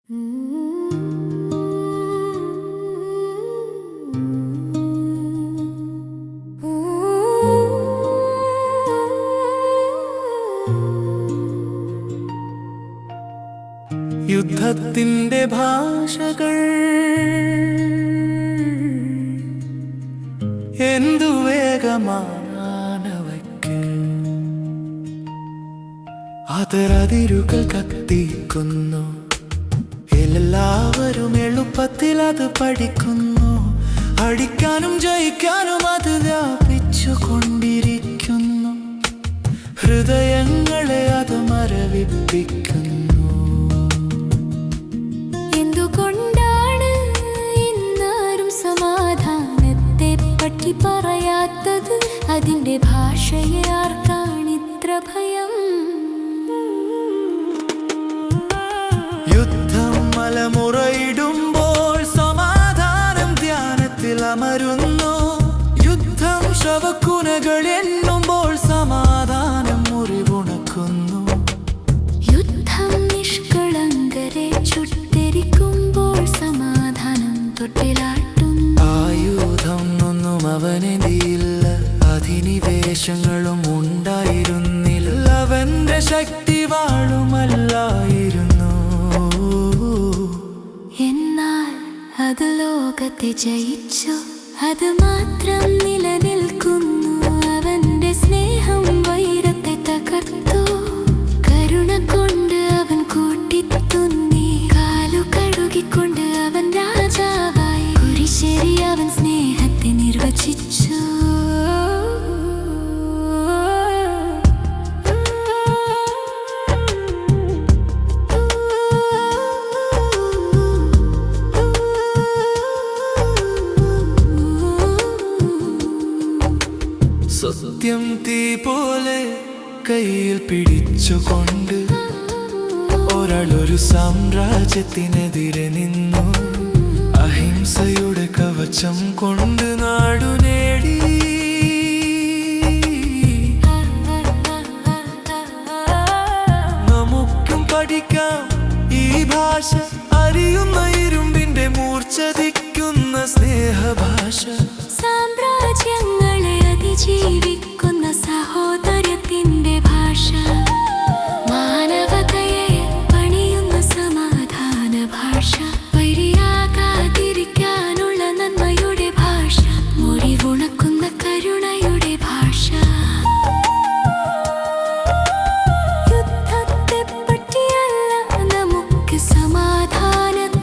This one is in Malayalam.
യുദ്ധത്തിന്റെ ഭാഷകൾ എന്തു വേഗമാനവയ്ക്ക് അതിരുകൾ കത്തിക്കുന്നു. എല്ലാവരും എളുപ്പത്തിൽ അത് പഠിക്കുന്നു. അടിക്കാനും ജയിക്കാനും അത് വ്യാപിച്ചു കൊണ്ടിരിക്കുന്നു. ഹൃദയങ്ങളെ അത് മരവിപ്പിക്കുന്നു. എന്തുകൊണ്ടാണ് ഇന്നാരും സമാധാനത്തെ പറ്റി പറയാത്തത്? അതിന്റെ ഭാഷയെ ആർക്കാണിത്ര ഭയം? യുദ്ധം മലമുറയിടുമ്പോൾ സമാധാനം ധ്യാനത്തിൽ അമരുന്നു. യുദ്ധം ശവക്കുനകൾ എണ്ണുമ്പോൾ സമാധാനം മുറിവുണക്കുന്നു. യുദ്ധം നിഷ്കളങ്കരെ ചുട്ടെരിക്കുമ്പോൾ സമാധാനം തൊട്ടിലാട്ടുന്നു. ആയുധം ഒന്നും അവനെതിയില്ല, അധിനിവേശങ്ങളും ഉണ്ടായിരുന്നില്ല. അവന്റെ ശക്തി വാളുമല്ലായിരുന്നു. എന്നാൽ അത് ലോകത്തെ ജയിച്ചു, അത് മാത്രം നിലനിൽക്കുന്നു. അവന്റെ സ്നേഹം വൈരത്തെ തകർത്തു. കരുണ കൊണ്ട് അവൻ കൂട്ടിത്തുന്നി. കാലു കഴുകിക്കൊണ്ട് അവൻ രാജാവായി. കുരിശേറി അവൻ സ്നേഹത്തെ നിർവചിച്ചു. സത്യം തീ പോലെ കയ്യിൽ പിടിച്ചുകൊണ്ട് ഒരാളൊരു സാമ്രാജ്യത്തിനെതിരെ നിന്നു. അഹിംസയുടെ കവചം കൊണ്ട് നാടു നേടി. നമുക്കും പഠിക്കാം ഈ ഭാഷ, അറിയുന്ന ഇരുമ്പിന്റെ മൂർച്ഛതിക്കുന്ന സ്നേഹഭാഷ. സാമ്രാജ്യങ്ങളെ അതിജീവിക്കുന്ന സഹോദര്യത്തിന്റെ ഭാഷ. മാനവതയെ പണിയുന്ന സമാധാന ഭാഷ. വൈരിയാകാതിരിക്കാനുള്ള നന്മയുടെ ഭാഷ. മുറിവുണക്കുന്ന കരുണയുടെ ഭാഷ. യുദ്ധത്തെ പറ്റിയല്ല നമുക്ക് സമാധാനത്തെ